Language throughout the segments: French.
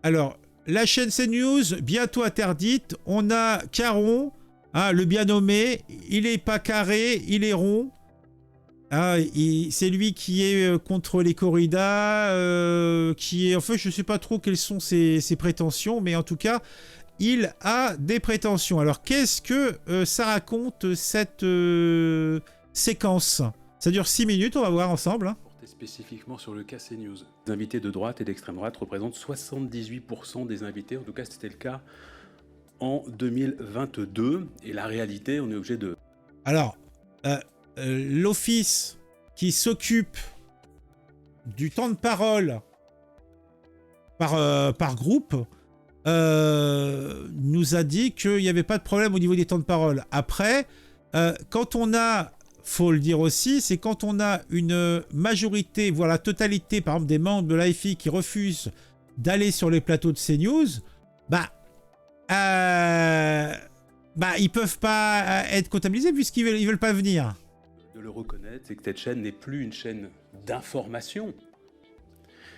Alors, la chaîne CNews, bientôt interdite. On a Caron, hein, le bien nommé. Il est pas carré, il est rond. Hein, c'est lui qui est contre les corridas, qui est... Enfin, je sais pas trop quelles sont ses prétentions, mais en tout cas, il a des prétentions. Alors, qu'est-ce que ça raconte, cette séquence? Ça dure 6 minutes, on va voir ensemble. Hein. Spécifiquement sur le cas CNews. Les invités de droite et d'extrême droite représentent 78% des invités. En tout cas, c'était le cas en 2022. Et la réalité, on est obligé de... Alors, l'office qui s'occupe du temps de parole par groupe nous a dit qu'il n'y avait pas de problème au niveau des temps de parole. Après, quand on a, faut le dire aussi, c'est quand on a une majorité, voire la totalité, par exemple, des membres de l'AFI qui refusent d'aller sur les plateaux de CNews, ils peuvent pas être comptabilisés puisqu'ils veulent pas venir. De le reconnaître, c'est que cette chaîne n'est plus une chaîne d'information.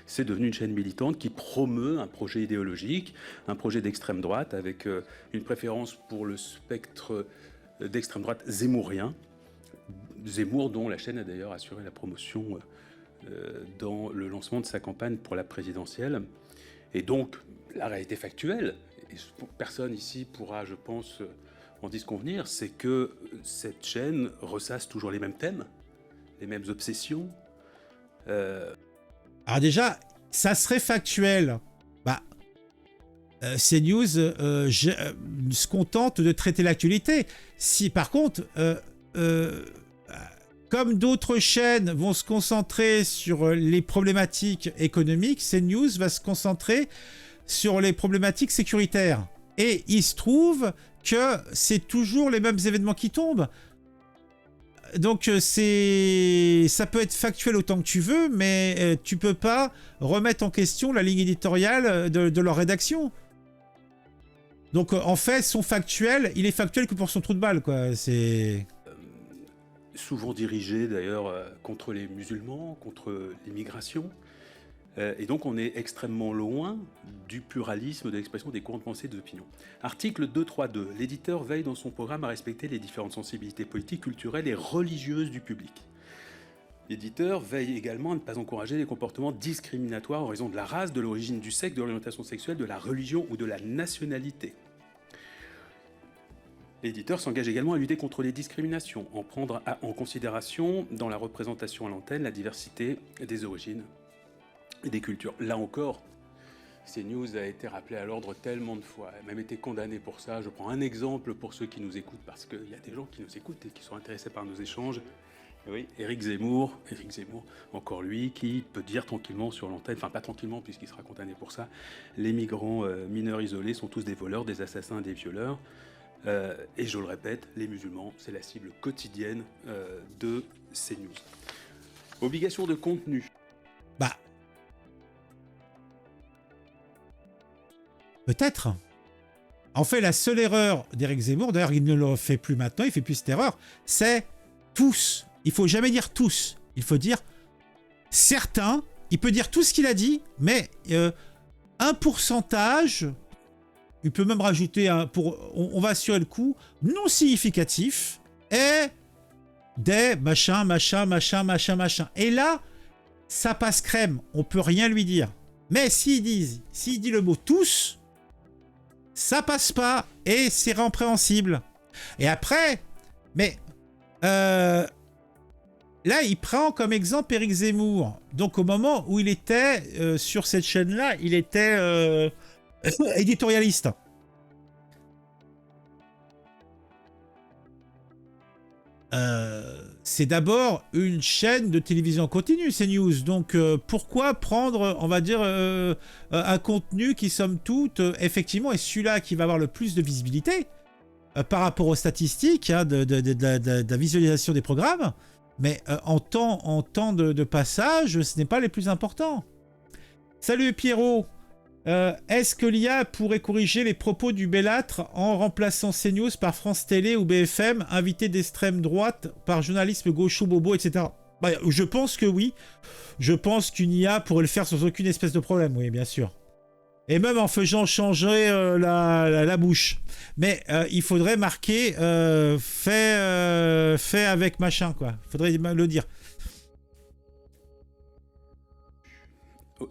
C'est devenu une chaîne militante qui promeut un projet idéologique, un projet d'extrême droite avec une préférence pour le spectre d'extrême droite zémourien. Zemmour, dont la chaîne a d'ailleurs assuré la promotion dans le lancement de sa campagne pour la présidentielle. Et donc, la réalité factuelle, et personne ici pourra, je pense, en disconvenir, c'est que cette chaîne ressasse toujours les mêmes thèmes, les mêmes obsessions. Alors déjà, ça serait factuel. CNews se contente de traiter l'actualité. Si par contre... comme d'autres chaînes vont se concentrer sur les problématiques économiques, CNews va se concentrer sur les problématiques sécuritaires. Et il se trouve que c'est toujours les mêmes événements qui tombent. Donc ça peut être factuel autant que tu veux, mais tu peux pas remettre en question la ligne éditoriale de leur rédaction. Donc en fait, son factuel, il est factuel que pour son trou de balle, quoi. C'est... souvent dirigé d'ailleurs contre les musulmans, contre l'immigration. Et donc on est extrêmement loin du pluralisme de l'expression des courants de pensée et des opinions. Article 232. L'éditeur veille dans son programme à respecter les différentes sensibilités politiques, culturelles et religieuses du public. L'éditeur veille également à ne pas encourager les comportements discriminatoires en raison de la race, de l'origine du sexe, de l'orientation sexuelle, de la religion ou de la nationalité. L'éditeur s'engage également à lutter contre les discriminations, en prendre en considération dans la représentation à l'antenne la diversité des origines et des cultures. Là encore, CNews a été rappelé à l'ordre tellement de fois, elle a même été condamnée pour ça. Je prends un exemple pour ceux qui nous écoutent, parce qu'il y a des gens qui nous écoutent et qui sont intéressés par nos échanges. Et oui, Éric Zemmour, encore lui, qui peut dire tranquillement sur l'antenne, enfin pas tranquillement puisqu'il sera condamné pour ça, les migrants mineurs isolés sont tous des voleurs, des assassins, des violeurs. Et je le répète, les musulmans, c'est la cible quotidienne de CNews. Obligation de contenu. Peut-être. En fait, la seule erreur d'Éric Zemmour, d'ailleurs, il ne le fait plus maintenant, il fait plus cette erreur, c'est tous. Il faut jamais dire tous. Il faut dire certains. Il peut dire tout ce qu'il a dit, mais un pourcentage... Il peut même rajouter on va assurer le coup non significatif et des machin. Et là, ça passe crème. On peut rien lui dire. Mais s'il dit le mot tous, ça passe pas et c'est répréhensible. Et après, mais là, il prend comme exemple Éric Zemmour. Donc au moment où il était sur cette chaîne-là, il était éditorialiste. C'est d'abord une chaîne de télévision continue, CNews. Donc pourquoi prendre, on va dire, un contenu qui, somme toute, effectivement, est celui-là qui va avoir le plus de visibilité par rapport aux statistiques de la visualisation des programmes, mais en temps de passage, ce n'est pas les plus importants. Salut Pierrot. Est-ce que l'IA pourrait corriger les propos du Bellâtre en remplaçant CNews par France Télé ou BFM, invité d'extrême droite par journalisme gaucho bobo, etc. Je pense que oui. Je pense qu'une IA pourrait le faire sans aucune espèce de problème, oui, bien sûr. Et même en faisant changer la bouche. Mais il faudrait marquer fait avec machin, quoi. Il faudrait le dire.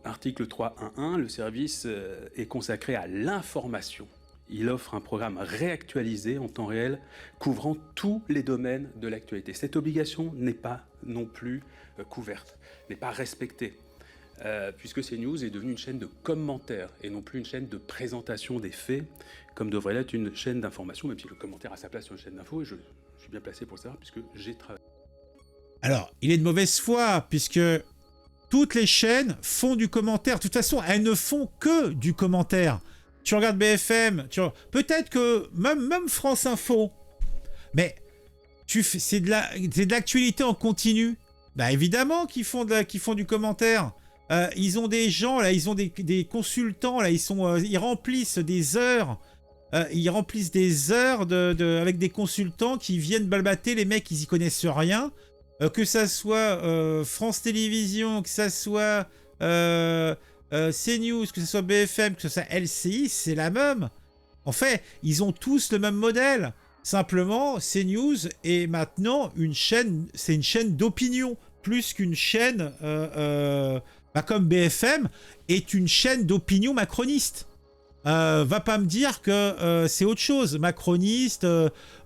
Article 3.1.1, le service est consacré à l'information. Il offre un programme réactualisé en temps réel couvrant tous les domaines de l'actualité. Cette obligation n'est pas non plus couverte, n'est pas respectée, puisque CNews est devenue une chaîne de commentaires et non plus une chaîne de présentation des faits, comme devrait l'être une chaîne d'information, même si le commentaire a sa place sur une chaîne d'info, et je suis bien placé pour le savoir, puisque j'ai travaillé. Alors, il est de mauvaise foi, puisque toutes les chaînes font du commentaire. De toute façon, elles ne font que du commentaire. Tu regardes BFM, peut-être que même France Info, mais c'est de l'actualité en continu. Bah évidemment qu'ils font du commentaire. Ils ont des gens là, ils ont des consultants là, ils remplissent des heures. Ils remplissent des heures avec des consultants qui viennent balbater. Les mecs, ils y connaissent rien. Que ça soit France Télévisions, que ça soit CNews, que ce soit BFM, que ce soit LCI, c'est la même. En fait, ils ont tous le même modèle. Simplement, CNews est maintenant c'est une chaîne d'opinion, plus qu'une chaîne, comme BFM, est une chaîne d'opinion macroniste. Va pas me dire que c'est autre chose. Macroniste,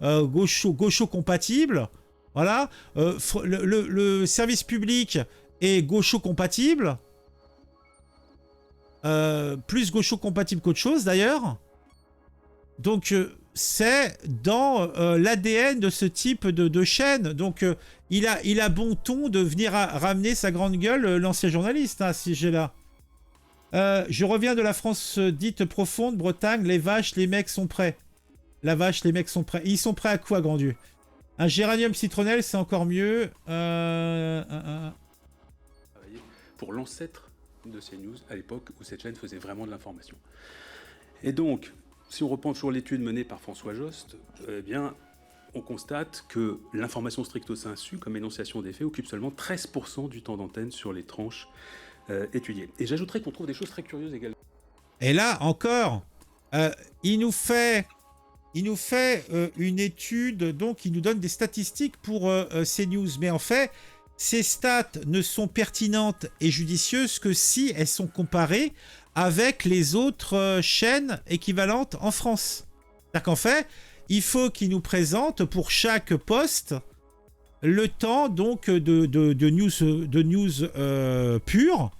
gaucho compatible. Voilà. Le service public est gaucho compatible. Plus gaucho compatible qu'autre chose d'ailleurs. Donc c'est dans l'ADN de ce type de chaîne. Donc il a bon ton de venir ramener sa grande gueule, l'ancien journaliste, à ce sujet-là. Je reviens de la France dite profonde, Bretagne, les vaches, les mecs sont prêts. La vache, les mecs sont prêts. Ils sont prêts à quoi, grand Dieu? Un géranium citronnelle, c'est encore mieux. Pour l'ancêtre de CNews, à l'époque où cette chaîne faisait vraiment de l'information. Et donc, si on reprend toujours l'étude menée par François Jost, eh bien, on constate que l'information stricto sensu, comme énonciation des faits, occupe seulement 13% du temps d'antenne sur les tranches étudiées. Et j'ajouterais qu'on trouve des choses très curieuses également. Et là, encore, il nous fait une étude, donc il nous donne des statistiques pour CNews. Mais en fait, ces stats ne sont pertinentes et judicieuses que si elles sont comparées avec les autres chaînes équivalentes en France. C'est-à-dire qu'en fait, il faut qu'ils nous présentent pour chaque poste le temps donc de news pure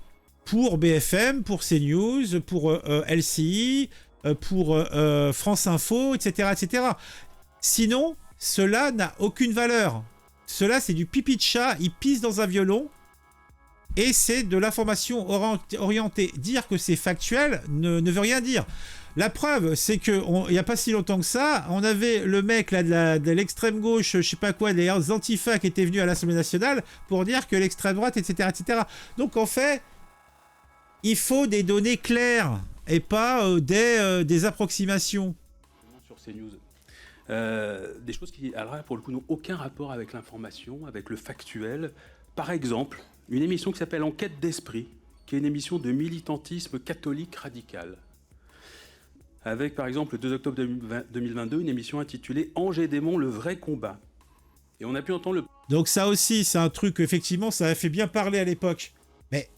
pour BFM, pour CNews, pour LCI, pour France Info, etc., etc. Sinon, cela n'a aucune valeur. Cela, c'est du pipi de chat, il pisse dans un violon, et c'est de l'information orientée. Dire que c'est factuel ne veut rien dire. La preuve, c'est qu'il n'y a pas si longtemps que ça, on avait le mec là, de l'extrême gauche, je sais pas quoi, des Antifa qui était venu à l'Assemblée nationale pour dire que l'extrême droite, etc., etc. Donc en fait, il faut des données claires et pas des approximations. Sur CNews. Des choses qui, alors, pour le coup, n'ont aucun rapport avec l'information, avec le factuel. Par exemple, une émission qui s'appelle Enquête d'esprit, qui est une émission de militantisme catholique radical. Avec, par exemple, le 2 octobre 2022, une émission intitulée Ange et démons, le vrai combat. Et on a pu entendre le... Donc ça aussi, c'est un truc, effectivement, ça a fait bien parler à l'époque. Mais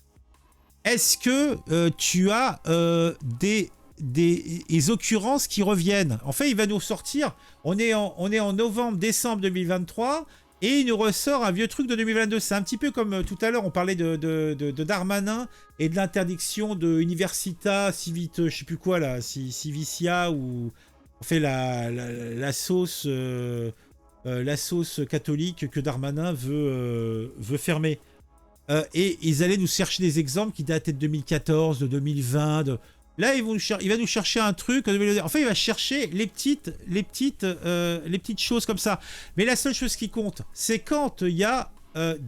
est-ce que tu as des occurrences qui reviennent? En fait, il va nous sortir, on est en novembre-décembre 2023, et il nous ressort un vieux truc de 2022. C'est un petit peu comme tout à l'heure, on parlait de Darmanin et de l'interdiction de Universita, je sais plus quoi là, Civicia, ou on fait la sauce catholique que Darmanin veut fermer. Et ils allaient nous chercher des exemples qui dataient de 2014, de 2020. Là, il va nous chercher un truc. En fait, il va chercher les petites choses comme ça. Mais la seule chose qui compte, c'est quand il y a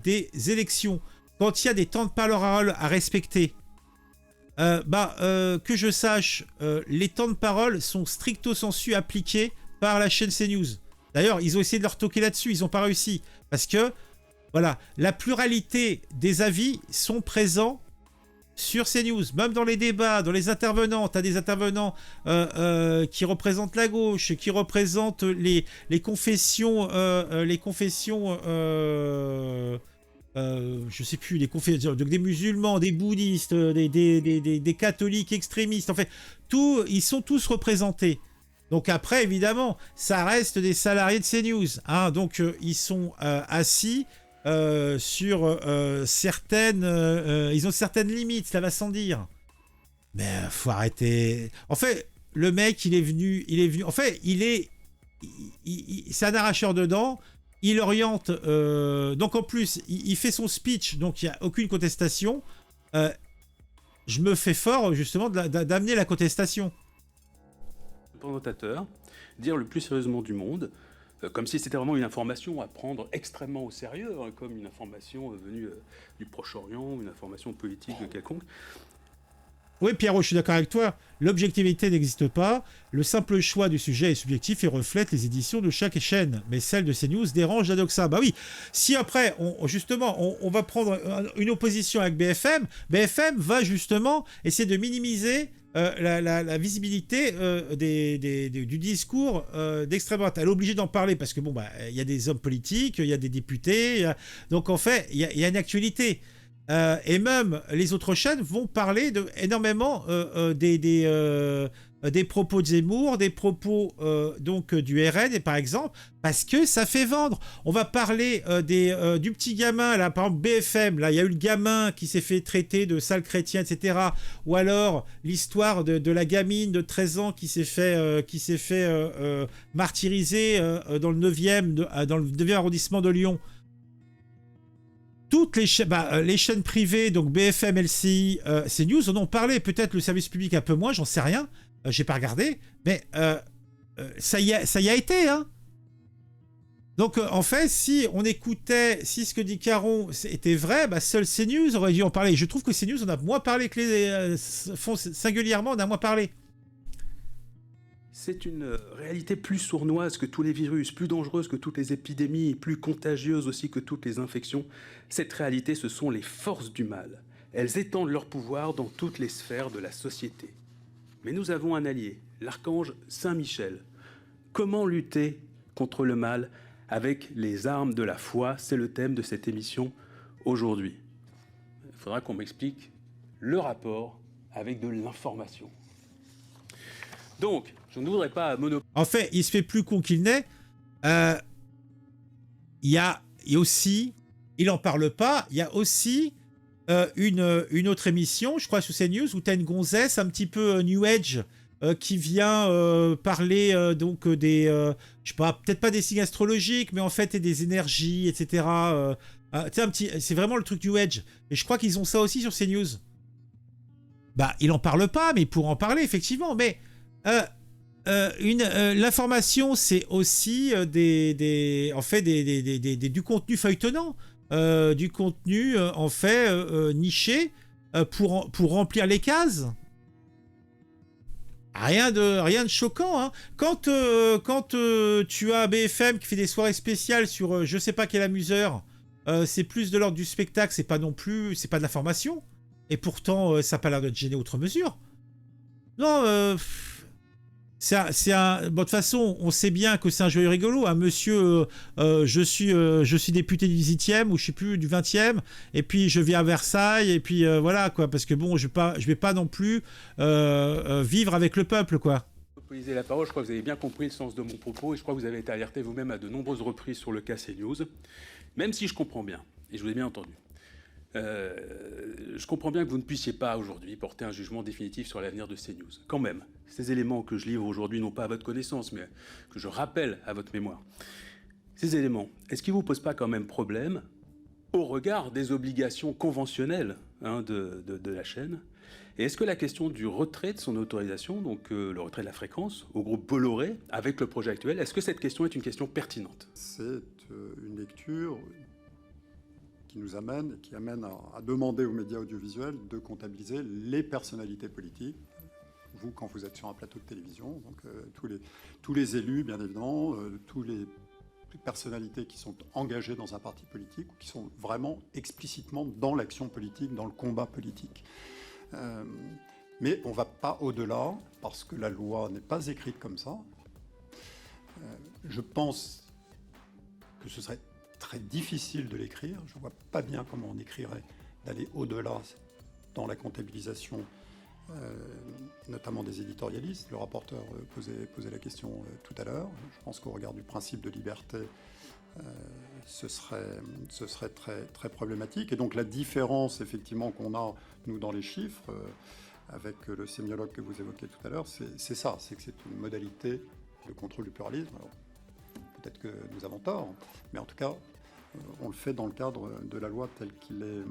des élections, quand il y a des temps de parole à respecter. Que je sache, les temps de parole sont stricto sensu appliqués par la chaîne CNews. D'ailleurs, ils ont essayé de leur toquer là-dessus, ils n'ont pas réussi. Parce que, voilà, la pluralité des avis sont présents sur CNews, même dans les débats, dans les intervenants, tu as des intervenants qui représentent la gauche, qui représentent les confessions, je sais plus, donc des musulmans, des bouddhistes, des catholiques extrémistes, en fait, ils sont tous représentés. Donc après, évidemment, ça reste des salariés de CNews, hein, donc ils sont assis sur certaines... ils ont certaines limites, ça va sans dire. Mais faut arrêter... En fait, le mec, il est venu... En fait, c'est un arracheur de dents. Il oriente... donc en plus, il fait son speech, donc il n'y a aucune contestation. Je me fais fort, justement, d'amener la contestation. Présentateur, dire le plus sérieusement du monde, comme si c'était vraiment une information à prendre extrêmement au sérieux, hein, comme une information venue du Proche-Orient, une information politique quelconque. Oui, Pierrot, je suis d'accord avec toi. L'objectivité n'existe pas. Le simple choix du sujet est subjectif et reflète les éditions de chaque chaîne. Mais celle de CNews dérange la doxa. Bah oui, si après, on va prendre une opposition avec BFM, BFM va justement essayer de minimiser la visibilité du discours d'extrême droite. Elle est obligée d'en parler parce que bon, bah, y a des hommes politiques, il y a des députés, donc en fait, il y a une actualité. Et même les autres chaînes vont parler énormément des propos de Zemmour, des propos donc du RN, et par exemple, parce que ça fait vendre. On va parler du petit gamin, là, par exemple BFM, là, il y a eu le gamin qui s'est fait traiter de sale chrétien, etc. Ou alors l'histoire de la gamine de 13 ans qui s'est fait martyriser dans le 9e arrondissement de Lyon. Toutes les chaînes privées, donc BFM, LCI, CNews, en ont parlé. Peut-être le service public un peu moins, j'en sais rien. J'ai pas regardé, mais ça y a été, hein. Donc en fait, si ce que dit Caron était vrai, bah, seul CNews aurait dû en parler. Je trouve que CNews en a moins parlé que les singulièrement, on a moins parlé. C'est une réalité plus sournoise que tous les virus, plus dangereuse que toutes les épidémies, plus contagieuse aussi que toutes les infections. Cette réalité, ce sont les forces du mal. Elles étendent leur pouvoir dans toutes les sphères de la société. Mais nous avons un allié, l'archange Saint-Michel. Comment lutter contre le mal avec les armes de la foi? C'est le thème de cette émission aujourd'hui. Il faudra qu'on m'explique le rapport avec de l'information. Donc, je ne voudrais pas monopoliser. En fait, il se fait plus con qu'il n'est. Il y a aussi, il en parle pas, il y a aussi une autre émission, je crois sur CNews, où tu as une gonzesse un petit peu New Age qui vient parler donc des, je sais pas, peut-être pas des signes astrologiques, mais en fait des énergies, etc. C'est vraiment le truc New Age. Et je crois qu'ils ont ça aussi sur CNews. Bah, il en parle pas, mais il pourra en parler effectivement. Mais l'information, c'est aussi du contenu feuilletonnant, du contenu en fait niché pour remplir les cases. Rien de choquant, hein. Quand tu as BFM qui fait des soirées spéciales sur je sais pas quel amuseur, c'est plus de l'ordre du spectacle, c'est pas de l'information. Et pourtant, ça n'a pas l'air de te gêner outre mesure. Non, bon, de toute façon, on sait bien que c'est un jeu rigolo. Un monsieur, je suis député du 18e ou je sais plus du 20e, et puis je viens à Versailles, et puis voilà quoi, parce que bon, je vais pas non plus vivre avec le peuple quoi. Monopoliser la parole, je crois que vous avez bien compris le sens de mon propos, et je crois que vous avez été alerté vous-même à de nombreuses reprises sur le cas CNews, même si je comprends bien, et je vous ai bien entendu. Je comprends bien que vous ne puissiez pas aujourd'hui porter un jugement définitif sur l'avenir de CNews. Quand même, ces éléments que je livre aujourd'hui n'ont pas à votre connaissance, mais que je rappelle à votre mémoire. Ces éléments, est-ce qu'ils ne vous posent pas quand même problème au regard des obligations conventionnelles de la chaîne? Et est-ce que la question du retrait de son autorisation, donc le retrait de la fréquence, au groupe Bolloré, avec le projet actuel, est-ce que cette question est une question pertinente? C'est une lecture qui amène à demander aux médias audiovisuels de comptabiliser les personnalités politiques. Vous, quand vous êtes sur un plateau de télévision, donc tous les élus, bien évidemment, toutes les personnalités qui sont engagées dans un parti politique ou qui sont vraiment explicitement dans l'action politique, dans le combat politique. Mais on ne va pas au-delà, parce que la loi n'est pas écrite comme ça. Je pense que ce serait très difficile de l'écrire. Je ne vois pas bien comment on écrirait d'aller au-delà dans la comptabilisation, notamment des éditorialistes. Le rapporteur posait la question tout à l'heure. Je pense qu'au regard du principe de liberté, ce serait très, très problématique. Et donc la différence, effectivement, qu'on a, nous, dans les chiffres, avec le sémiologue que vous évoquiez tout à l'heure, c'est ça, c'est que c'est une modalité de contrôle du pluralisme. Alors, peut-être que nous avons tort, mais en tout cas, on le fait dans le cadre de la loi telle qu'il est,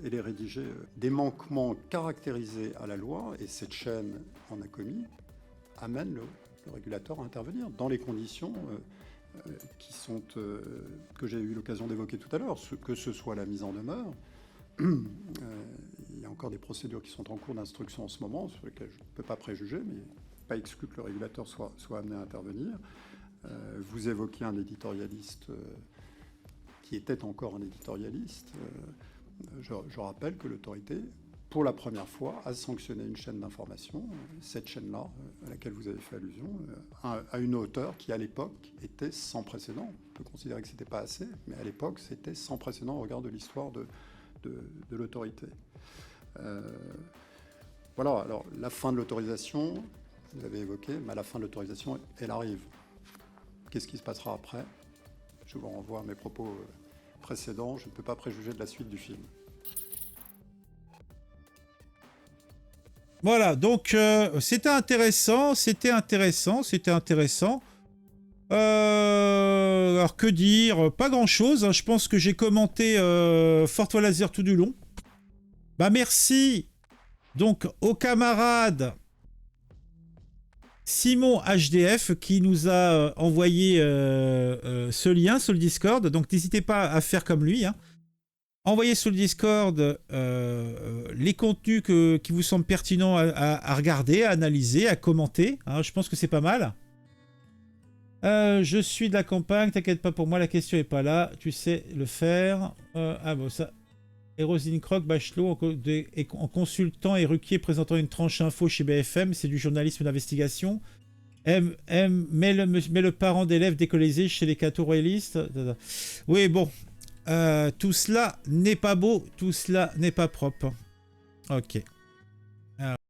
elle est rédigée. Des manquements caractérisés à la loi, et cette chaîne en a commis, amène le régulateur à intervenir dans les conditions qui sont, que j'ai eu l'occasion d'évoquer tout à l'heure, que ce soit la mise en demeure. Il y a encore des procédures qui sont en cours d'instruction en ce moment, sur lesquelles je ne peux pas préjuger, mais pas exclu que le régulateur soit amené à intervenir. Vous évoquiez un éditorialiste qui était encore un éditorialiste. Je rappelle que l'autorité, pour la première fois, a sanctionné une chaîne d'information, cette chaîne-là, à laquelle vous avez fait allusion, à une hauteur qui, à l'époque, était sans précédent. On peut considérer que ce n'était pas assez, mais à l'époque, c'était sans précédent au regard de l'histoire de l'autorité. Voilà, alors la fin de l'autorisation, vous avez évoqué, mais à la fin de l'autorisation, elle arrive. Qu'est-ce qui se passera après? Je vous renvoie à mes propos précédents, je ne peux pas préjuger de la suite du film. Voilà, donc c'était intéressant. Alors que dire? Pas grand-chose. Hein. Je pense que j'ai commenté Fort Laser tout du long. Bah merci donc aux camarades Simon HDF qui nous a envoyé ce lien sur le Discord. Donc n'hésitez pas à faire comme lui. Hein. Envoyez sur le Discord les contenus qui vous semblent pertinents à regarder, à analyser, à commenter. Hein. Je pense que c'est pas mal. Je suis de la campagne, t'inquiète pas pour moi, la question est pas là. Tu sais le faire. Ah bon, ça... Et Roselyne Croc, Bachelot, en consultant et Ruquier présentant une tranche info chez BFM, c'est du journalisme d'investigation. Met le parent d'élève décolonisé chez les cathos royalistes. Oui, bon. Tout cela n'est pas beau, tout cela n'est pas propre. Ok.